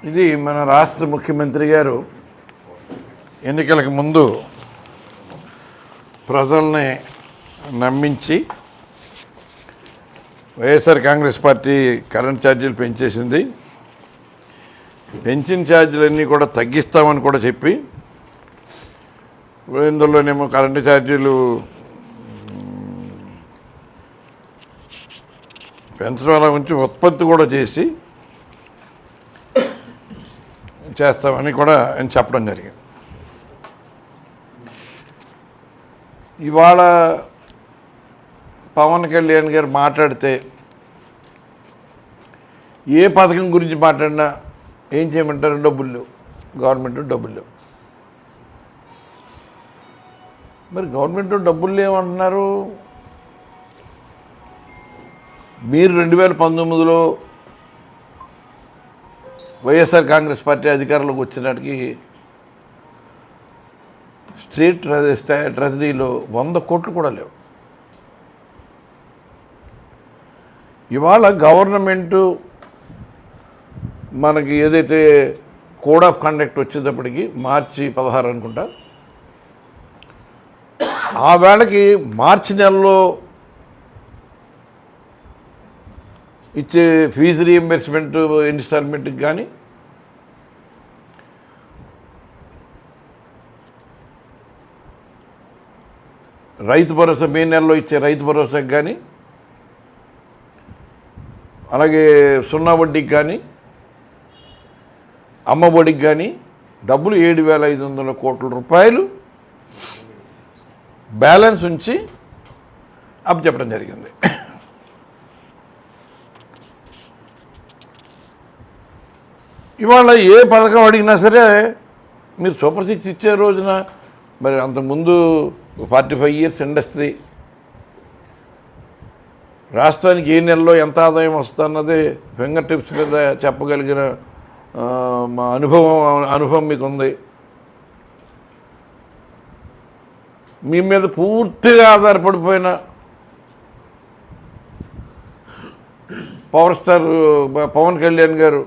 ఇది మన రాష్ట్ర ముఖ్యమంత్రి గారు ఎన్నికలకు ముందు ప్రజల్ని నమ్మించి వైఎస్ఆర్ కాంగ్రెస్ పార్టీ కరెంట్ ఛార్జీలు పెంచేసింది. పెంచిన ఛార్జీలన్నీ కూడా తగ్గిస్తామని కూడా చెప్పి ఇందులోనేమో కరెంటు ఛార్జీలు పెంచడం అలా ఉంచి ఉత్పత్తి కూడా చేస్తామని కూడా ఆయన చెప్పడం జరిగింది. ఇవాళ పవన్ కళ్యాణ్ గారు మాట్లాడితే ఏ పథకం గురించి మాట్లాడినా ఏం చేయమంటారు? డబ్బులు, గవర్నమెంట్ డబ్బులు. మరి గవర్నమెంట్ డబ్బులు ఏమంటున్నారు? మీరు 2019లో వైఎస్ఆర్ కాంగ్రెస్ పార్టీ అధికారంలోకి వచ్చినట్టుకి స్టేట్ ట్రెజరీలో 100 కోట్లు కూడా లేవు. ఇవాళ గవర్నమెంటు మనకి ఏదైతే కోడ్ ఆఫ్ కండక్ట్ వచ్చేటప్పటికి మార్చి 16 అనుకుంటా, ఆ వేళకి మార్చి నెలలో ఇచ్చే ఫీజు రీఎంబర్స్మెంట్ ఇన్స్టాల్మెంట్కి కానీ రైతు భరోసా మే నెలలో ఇచ్చే రైతు భరోసాకి కానీ అలాగే 0 వడ్డీకి కానీ అమ్మ ఒడికి కానీ డబ్బులు 7,500 కోట్ల రూపాయలు బ్యాలెన్స్ ఉంచి అప్పచెప్పడం జరిగింది. ఇవాళ ఏ పథకం అడిగినా సరే మీరు సూపర్ 6 ఇచ్చే రోజున మరి అంతకుముందు 45 ఇయర్స్ ఇండస్ట్రీ, రాష్ట్రానికి ఏ నెలలో ఎంత ఆదాయం వస్తుందన్నది ఫింగర్ టిప్స్ మీద చెప్పగలిగిన మా అనుభవం మీకు ఉంది. మీ మీద పూర్తిగా ఆధారపడిపోయిన పవర్ స్టార్ పవన్ కళ్యాణ్ గారు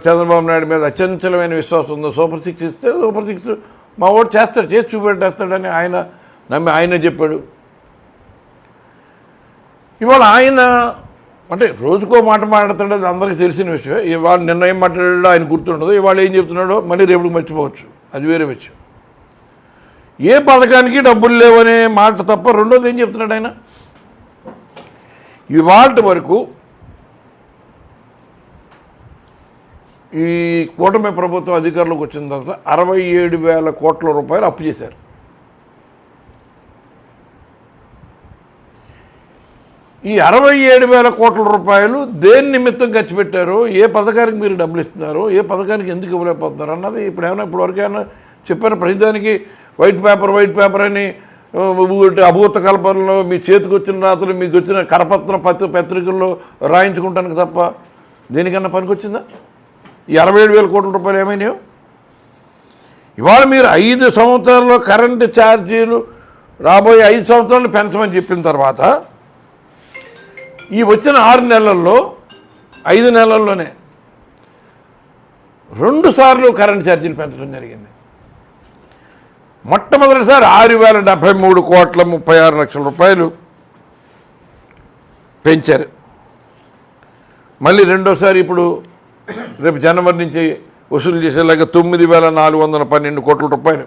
చంద్రబాబు నాయుడు మీద అచంచలమైన విశ్వాసం ఉందో. సూపర్ 6 ఇస్తే సూపర్ 6 మా ఓటు చేస్తాడు, చేసి చూపెట్టేస్తాడని ఆయన నమ్మి ఆయనే చెప్పాడు. ఇవాళ ఆయన అంటే రోజుకో మాట మాట్లాడతాడు, అది అందరికీ తెలిసిన విషయం. ఇవాళ నిన్న ఏం మాట్లాడాడో ఆయన గుర్తుండదు, ఇవాళ ఏం చెప్తున్నాడో మళ్ళీ రేపుడికి మర్చిపోవచ్చు, అది వేరే విషయం. ఏ పథకానికి డబ్బులు లేవనే మాట తప్ప రెండోది ఏం చెప్తున్నాడు ఆయన? ఇవాళ వరకు ఈ కూటమి ప్రభుత్వం అధికారంలోకి వచ్చిన తర్వాత 67,000 కోట్ల రూపాయలు అప్పు చేశారు. ఈ 67,000 కోట్ల రూపాయలు దేని నిమిత్తం ఖర్చు పెట్టారు, ఏ పథకానికి మీరు డబ్బులు ఇస్తున్నారు, ఏ పథకానికి ఎందుకు ఇవ్వలేకపోతున్నారు అన్నది ఇప్పటివరకు ఏమైనా చెప్పారు? ప్రతిదానికి వైట్ పేపర్ అని అభూత కల్పనలో మీ చేతికి వచ్చిన రాత్రులు మీకు వచ్చిన కరపత్రం పత్రికల్లో రాయించుకుంటానికి తప్ప దేనికన్నా పనికొచ్చిందా? ఈ 67,000 కోట్ల రూపాయలు ఏమైనాయో? ఇవాళ మీరు 5 సంవత్సరాల్లో కరెంటు ఛార్జీలు రాబోయే 5 సంవత్సరాలు పెంచమని చెప్పిన తర్వాత ఈ వచ్చిన 6 నెలల్లో 5 నెలల్లోనే 2 సార్లు కరెంటు ఛార్జీలు పెంచడం జరిగింది. మొట్టమొదటిసారి 6,073 కోట్ల 36 లక్షల రూపాయలు పెంచారు. మళ్ళీ రెండోసారి ఇప్పుడు రేపు జనవరి నుంచి వసూలు చేసేలాగా 9,412 కోట్ల రూపాయలు.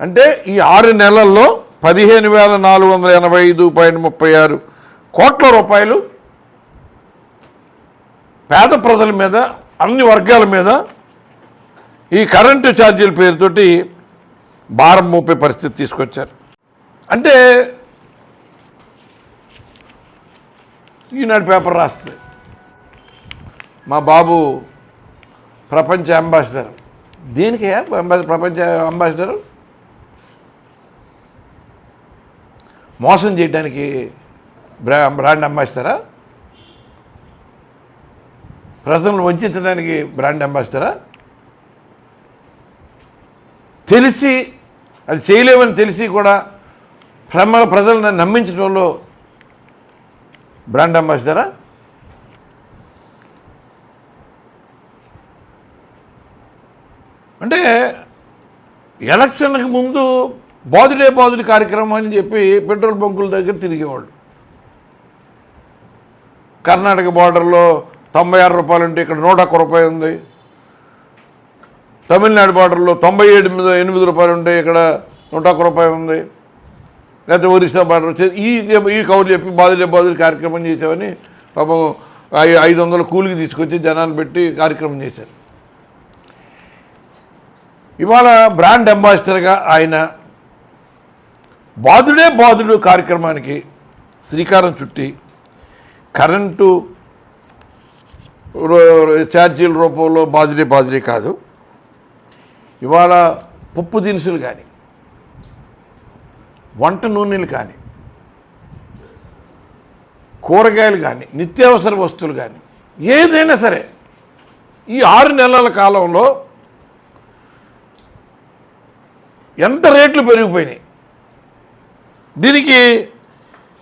అంటే ఈ 6 నెలల్లో 15,485.36 కోట్ల రూపాయలు పేద ప్రజల మీద, అన్ని వర్గాల మీద ఈ కరెంటు ఛార్జీల పేరుతోటి భారం మోపే పరిస్థితి తీసుకొచ్చారు. అంటే ఈనాడు పేపర్ రాస్తుంది, మా బాబు ప్రపంచ అంబాసిడర్. దేనికి ప్రపంచ అంబాసిడరు? మోసం చేయడానికి బ్రాండ్ అంబాసిడరా? ప్రజలను వంచడానికి బ్రాండ్ అంబాసిడరా? తెలిసి అది చేయలేమని తెలిసి కూడా ప్రజలను నమ్మించడంలో బ్రాండ్ అంబాసిడరా? ఎలక్షన్కి ముందు బాదుడే కార్యక్రమం అని చెప్పి పెట్రోల్ బంకుల దగ్గర తిరిగేవాళ్ళు. కర్ణాటక బార్డర్లో 96 రూపాయలు ఉంటే ఇక్కడ 101 రూపాయలు ఉంది. తమిళనాడు బార్డర్లో 98 రూపాయలు ఉంటే ఇక్కడ 101 రూపాయలు ఉంది. లేకపోతే ఒరిస్సా బార్డర్ ఈ కౌలు చెప్పి బాదుడే కార్యక్రమం చేసామని పాపం 500 కూలికి తీసుకొచ్చి జనాలు పెట్టి కార్యక్రమం చేశారు. ఇవాళ బ్రాండ్ అంబాసిడర్గా ఆయన బాదుడు కార్యక్రమానికి శ్రీకారం చుట్టి కరెంటు ఛార్జీల రూపంలో బాదుడే కాదు, ఇవాళ పప్పు దినుసులు కానీ, వంట నూనెలు కానీ, కూరగాయలు కానీ, నిత్యావసర వస్తువులు కానీ ఏదైనా సరే ఈ 6 నెలల కాలంలో ఎంత రేట్లు పెరిగిపోయినాయి. దీనికి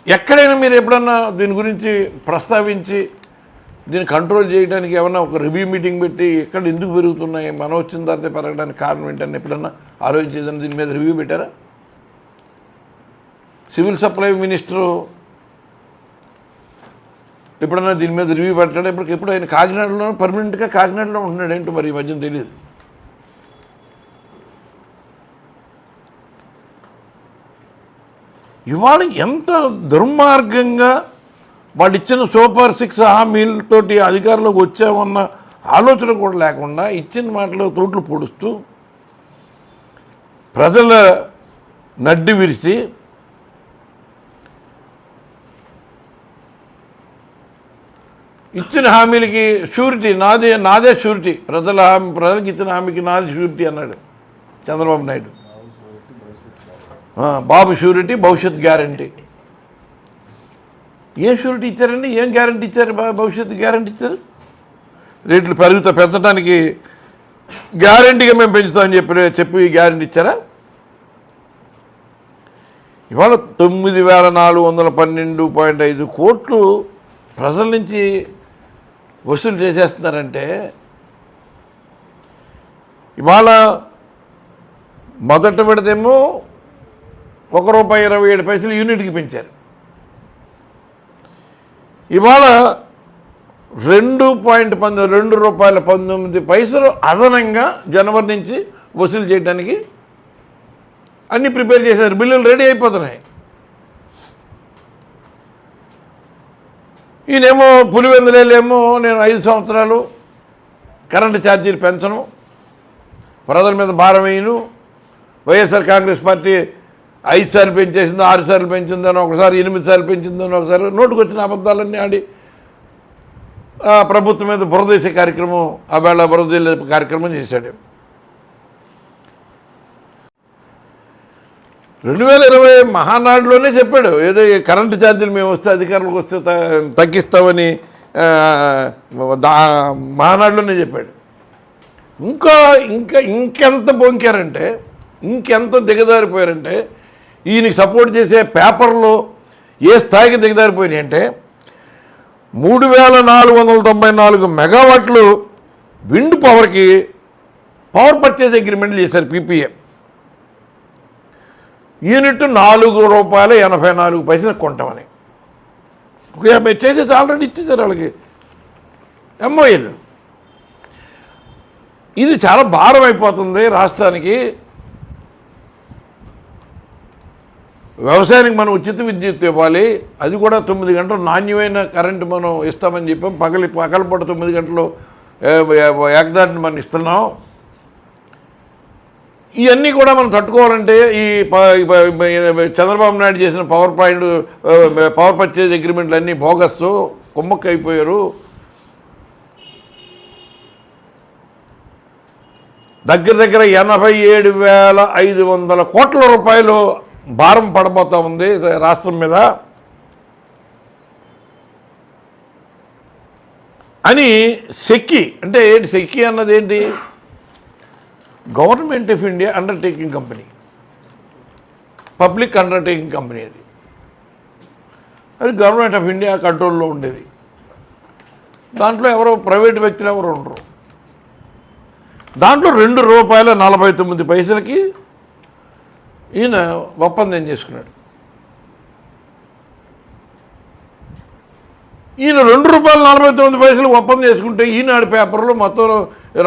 ఎక్కడైనా మీరు ఎప్పుడన్నా దీని గురించి ప్రస్తావించి దీన్ని కంట్రోల్ చేయడానికి ఏమన్నా ఒక రివ్యూ మీటింగ్ పెట్టి ఎక్కడ ఎందుకు పెరుగుతున్నాయి, మనం వచ్చిన తర్వాత పెరగడానికి కారణం ఏంటని ఎప్పుడన్నా ఆలోచించేదని దీని మీద రివ్యూ పెట్టారా? సివిల్ సప్లై మినిస్టరు ఎప్పుడన్నా దీని మీద రివ్యూ పెట్టాడు? ఎప్పుడు ఆయన కాకినాడలో పర్మనెంట్గా కాకినాడలో ఉంటున్నాడు ఏంటో మరి ఈ మధ్యన తెలియదు. ఇవాళ ఎంత దుర్మార్గంగా వాళ్ళు ఇచ్చిన సూపర్ 6 హామీలతోటి అధికారంలోకి వచ్చామన్న ఆలోచన కూడా లేకుండా ఇచ్చిన మాటలు తోట్లు పొడుస్తూ ప్రజల నడ్డి విరిసి ఇచ్చిన హామీలకి షూరిటీ నాదే షూరిటీ, ప్రజలకు ఇచ్చిన హామీకి నాది షూరిటీ అన్నాడు చంద్రబాబు నాయుడు. బాబు షూరిటీ, భవిష్యత్ గ్యారంటీ. ఏం షూరిటీ ఇచ్చారండి? ఏం గ్యారంటీ ఇచ్చారు? భవిష్యత్తు గ్యారంటీ ఇచ్చారు? రేట్లు పెంచడానికి గ్యారంటీగా మేము పెంచుతామని చెప్పి గ్యారంటీ ఇచ్చారా? ఇవాళ 9,412.5 కోట్లు ప్రజల నుంచి వసూలు చేసేస్తున్నారంటే ఇవాళ మొదట పెడితేమో ₹1.27 యూనిట్కి పెంచారు. ఇవాళ ₹2.19 అదనంగా జనవరి నుంచి వసూలు చేయడానికి అన్నీ ప్రిపేర్ చేశారు. బిల్లులు రెడీ అయిపోతున్నాయి. ఈయనేమో పులివెందులేమో నేను 5 సంవత్సరాలు కరెంటు ఛార్జీలు పెంచను, ప్రజల మీద భారం వేయను, వైఎస్ఆర్ కాంగ్రెస్ పార్టీ 5 సార్లు పెంచేసిందో 6 సార్లు పెంచిందని, ఒకసారి 8 సార్లు పెంచిందని, ఒకసారి నోటుకు వచ్చిన అబద్ధాలన్నీ ఆడి ప్రభుత్వం మీద బురదేసే కార్యక్రమం, ఆవేళ బురదేసే కార్యక్రమం చేశాడు. 2020 మహానాడులోనే చెప్పాడు, ఏదో కరెంటు ఛార్జీలు మేము వస్తే అధికారులకు వస్తే తగ్గిస్తామని మహానాడులోనే చెప్పాడు. ఇంకెంత బొంకారంటే, ఇంకెంత దిగజారిపోయారంటే, ఈయనకి సపోర్ట్ చేసే పేపర్లు ఏ స్థాయికి దిగజారిపోయినాయి అంటే 3,494 మెగావాట్లు విండ్ పవర్కి పవర్ పర్చేజ్ అగ్రిమెంట్లు చేశారు పీపీఏ. యూనిట్ ₹4.84 కొంటామని ఒక 50 చేసేసి ఆల్రెడీ ఇచ్చేసారు వాళ్ళకి ఎంఓఏలు. ఇది చాలా భారం అయిపోతుంది రాష్ట్రానికి. వ్యవసాయానికి మనం ఉచిత విద్యుత్ ఇవ్వాలి, అది కూడా 9 గంటలు నాణ్యమైన కరెంటు మనం ఇస్తామని చెప్పాం. పగలపూట 9 గంటలు ఏకదాటిని మనం ఇస్తున్నాం. ఇవన్నీ కూడా మనం తట్టుకోవాలంటే ఈ చంద్రబాబు నాయుడు చేసిన పవర్ పర్చేజ్ అగ్రిమెంట్లు అన్నీ బోగస్సు, కుమ్మక్క అయిపోయారు. దగ్గర 87,500 కోట్ల రూపాయలు భారం పడబోతా ఉంది రాష్ట్రం మీద అని సెక్కి. అంటే ఏంటి సెక్కి అన్నది? ఏంటి? Government of India undertaking company, public undertaking company. అది గవర్నమెంట్ ఆఫ్ ఇండియా కంట్రోల్లో ఉండేది. దాంట్లో ఎవరో ప్రైవేట్ వ్యక్తులు ఎవరు ఉండరు. దాంట్లో ₹2.49 ఈయన ఒప్పందం చేసుకున్నాడు. ఈయన ₹2.49 ఒప్పందం చేసుకుంటే ఈనాడు పేపర్లో మొత్తం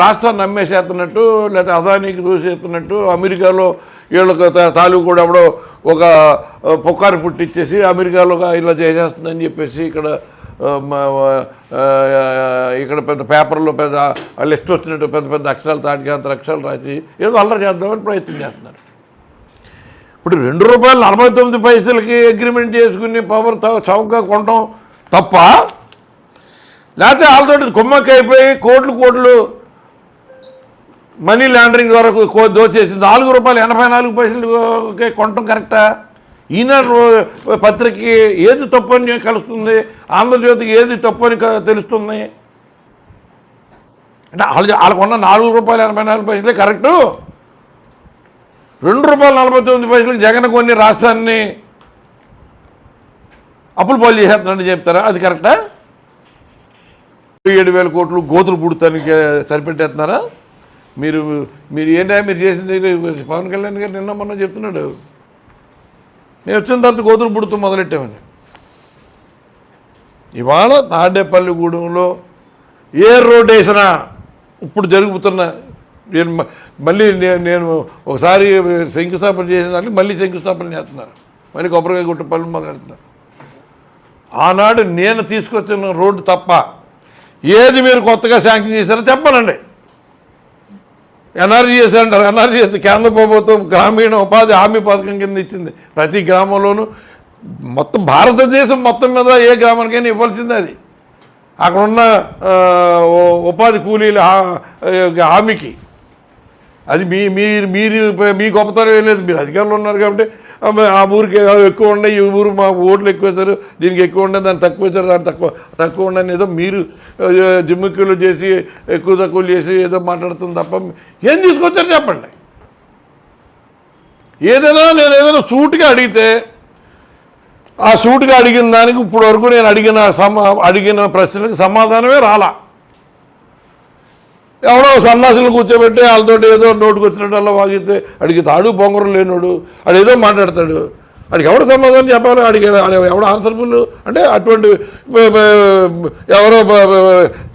రాష్ట్రాన్ని నమ్మేసేస్తున్నట్టు, లేకపోతే అదానికి దూసేస్తున్నట్టు, అమెరికాలో వీళ్ళకి తాలూకు కూడా ఎవడో ఒక పుకారు పుట్టించేసి అమెరికాలో ఇలా చేసేస్తుందని చెప్పేసి ఇక్కడ పెద్ద పేపర్లో పెద్ద లిస్ట్ వచ్చినట్టు పెద్ద పెద్ద అక్షరాలు తాటికాంత అక్షరాలు రాసి ఏదో అల్లరి చేద్దామని ప్రయత్నం చేస్తున్నారు. ఇప్పుడు ₹2.49 అగ్రిమెంట్ చేసుకుని పవర్ చౌకగా కొనడం తప్ప, లేకపోతే వాళ్ళతో కుమ్మక్క అయిపోయి కోట్లు మనీ లాండరింగ్ వరకు దోచేసి ₹4.84 కొనటం కరెక్టా? ఈనాడు పత్రికకి ఏది తప్పని కలుస్తుంది, ఆంధ్రజ్యోతికి ఏది తప్పని తెలుస్తుంది? అంటే వాళ్ళకున్న ₹4.84 కరెక్టు, ₹2.49 జగన్ కొన్ని రాష్ట్రాన్ని అప్పులు పాలు చేసేస్తున్నాడని చెప్తారా? అది కరెక్టా? 7,000 కోట్లు గోతులు పుడతానికి సరిపెట్టేస్తున్నారా? మీరు ఏంటా మీరు చేసింది? పవన్ కళ్యాణ్ గారు నిన్న మొన్న చెప్తున్నాడు, మేము వచ్చిన తర్వాత గోతులు పుడుతూ మొదలెట్టామని. ఇవాళ తాడేపల్లిగూడెంలో ఏ రోడ్ వేసినా ఇప్పుడు జరుగుతున్న మళ్ళీ నేను ఒకసారి శంకుస్థాపన చేసిన దాంట్లో మళ్ళీ శంకుస్థాపన చేస్తున్నారు, మళ్ళీ కొబ్బరికాయ గుట్ట పనులు మొదలెడుతున్నారు. ఆనాడు నేను తీసుకొచ్చిన రోడ్డు తప్ప ఏది మీరు కొత్తగా శాంక్షన్ చేశారో చెప్పనండి. ఎన్ఆర్జీఎస్ అంటారు. ఎన్ఆర్జీఎస్ కేంద్ర ప్రభుత్వం గ్రామీణ ఉపాధి హామీ పథకం కింద ఇచ్చింది. ప్రతి గ్రామంలోనూ మొత్తం భారతదేశం మొత్తం మీద ఏ గ్రామానికైనా ఇవ్వాల్సిందే. అది అక్కడున్న ఉపాధి కూలీల హామీకి. అది మీ గొప్పతనం ఏం లేదు. మీరు అధికారంలో ఉన్నారు కాబట్టి ఆ ఊరికి ఎక్కువ ఉండే, ఈ ఊరు మా ఓట్లు ఎక్కువ వేశారు, దీనికి ఎక్కువ ఉండే, దాన్ని తక్కువ వేశారు, దాన్ని తక్కువ ఉండని ఏదో మీరు జిమ్మిక్కులు చేసి ఎక్కువ తక్కువలు చేసి ఏదో మాట్లాడుతుంది తప్ప ఏం తీసుకొచ్చారు చెప్పండి. నేను ఏదైనా సూటుగా అడిగితే ఆ సూటుగా అడిగిన దానికి ఇప్పుడు వరకు నేను అడిగిన ప్రశ్నలకు సమాధానమే రాలా. ఎవడో సన్నాసులు కూర్చోబెట్టి వాళ్ళతో ఏదో నోటుకు వచ్చినట్టు అలా వాగితే అడిగి తాడు బొంగరం లేనోడు వాడు ఏదో మాట్లాడతాడు. వాడికి ఎవడో సమాధానం చెప్పాలి, ఎవడో ఆన్సర్ఫుల్ అంటే అటువంటి ఎవరో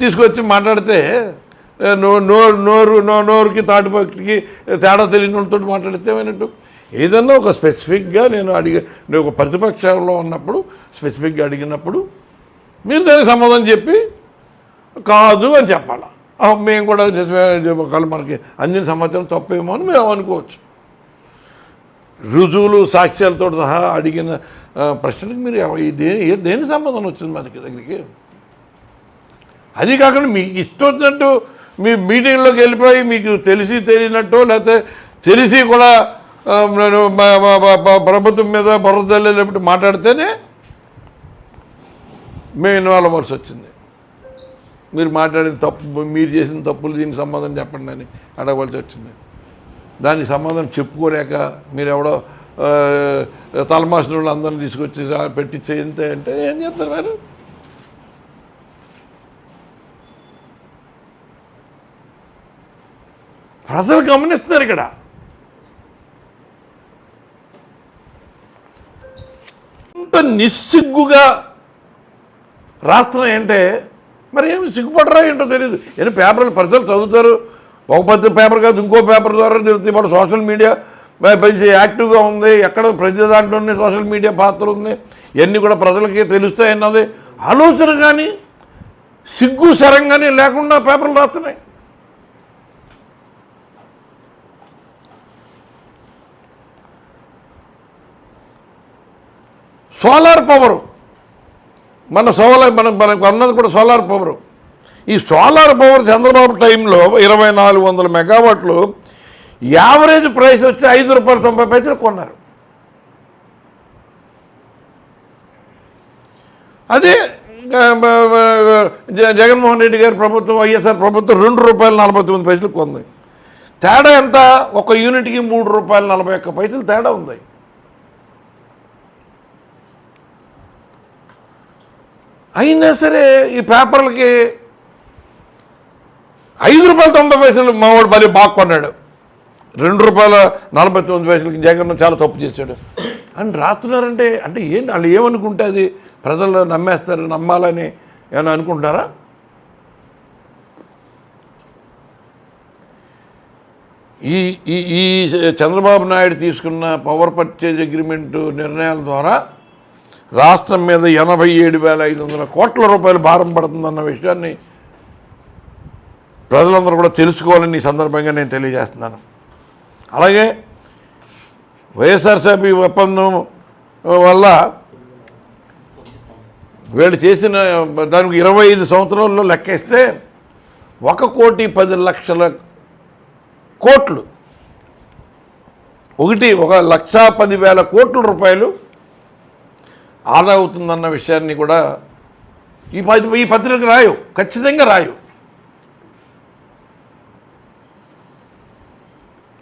తీసుకొచ్చి మాట్లాడితే నోరుకి తాటిపక్కి తేడా తెలియని వాళ్ళతో మాట్లాడితే ఏమైనట్టు. ఏదన్నా ఒక స్పెసిఫిక్గా నేను ఒక ప్రతిపక్షంలో ఉన్నప్పుడు స్పెసిఫిక్గా అడిగినప్పుడు మీరు దానికి సమాధానం చెప్పి కాదు అని చెప్పాలి. మేము కూడా నిజమే మనకి అందిన సమాచారం తప్పేమో అని మేము అనుకోవచ్చు. రుజువులు సాక్ష్యాలతో సహా అడిగిన ప్రశ్నలకు మీరు దేని సంబంధం వచ్చింది మా దగ్గరికి? అది కాకుండా మీకు ఇష్టం వచ్చినట్టు మీ మీటింగ్లోకి వెళ్ళిపోయి మీకు తెలిసి తెలియనట్టు లేకపోతే తెలిసి కూడా నేను ప్రభుత్వం మీద బురదల్లేటప్పుడు మాట్లాడితేనే మేము ఇన్వాల్వ్ అవ్వాల్సి వచ్చింది. మీరు మాట్లాడిన తప్పు, మీరు చేసిన తప్పులు దీనికి సమాధానం చెప్పండి అని అడగవలసి వచ్చింది. దానికి సమాధానం చెప్పుకోలేక మీరు ఎవడో తలమాసిన వాళ్ళు అందరిని తీసుకొచ్చి పెట్టించే ఎంత అంటే ఏం చేస్తారు మీరు? ప్రజలు గమనిస్తున్నారు ఇక్కడ. ఇంత నిస్సిగ్గుగా రాష్ట్రం ఏంటే మరి ఏమి సిగ్గుపడరా ఏంటో తెలియదు. ఏదో పేపర్లు ప్రజలు చదువుతారు, ఒక పేపర్ కాదు ఇంకో పేపర్ ద్వారా తెలుస్తుంది. ఇప్పుడు సోషల్ మీడియా పెంచి యాక్టివ్గా ఉంది, ఎక్కడ ప్రతి దాంట్లోనే సోషల్ మీడియా పాత్ర ఉంది, ఇవన్నీ కూడా ప్రజలకి తెలుస్తాయన్నది ఆలోచన కానీ సిగ్గు శరం కానీ లేకుండా పేపర్లు రాస్తున్నాయి. సోలార్ పవరు మనకు అన్నది కూడా సోలార్ పవరు. ఈ సోలార్ పవర్ చంద్రబాబు టైంలో 2400 మెగావాట్లు యావరేజ్ ప్రైస్ వచ్చి ₹5.90 కొన్నారు. అదే జగన్మోహన్ రెడ్డి గారి ప్రభుత్వం, వైఎస్ఆర్ ప్రభుత్వం ₹2.49 కొంది. తేడా ఎంత? ఒక యూనిట్కి ₹3.41 తేడా ఉంది. అయినా సరే ఈ పేపర్లకి ₹5.90 మావాడు మళ్ళీ బాగా కొన్నాడు. ₹2.49 జగన్ చాలా తప్పు చేశాడు అని రాస్తున్నారంటే అంటే ఏంటి వాళ్ళు ఏమనుకుంటే అది ప్రజలు నమ్మేస్తారు నమ్మాలని ఏమైనా అనుకుంటున్నారా? ఈ ఈ ఈ చంద్రబాబు నాయుడు తీసుకున్న పవర్ పర్చేజ్ అగ్రిమెంటు నిర్ణయాల ద్వారా రాష్ట్రం మీద 87,500 కోట్ల రూపాయలు భారం పడుతుందన్న విషయాన్ని ప్రజలందరూ కూడా తెలుసుకోవాలని ఈ సందర్భంగా నేను తెలియజేస్తున్నాను. అలాగే వైఎస్ఆర్సీపీ ఒప్పందం వల్ల వీళ్ళు చేసిన దానికి 25 సంవత్సరాల్లో లెక్కేస్తే 1,10,00,000 కోట్లు 1,10,000 కోట్ల రూపాయలు ఆదా అవుతుందన్న విషయాన్ని కూడా ఈ పత్రిక రాయు, ఖచ్చితంగా రాయు.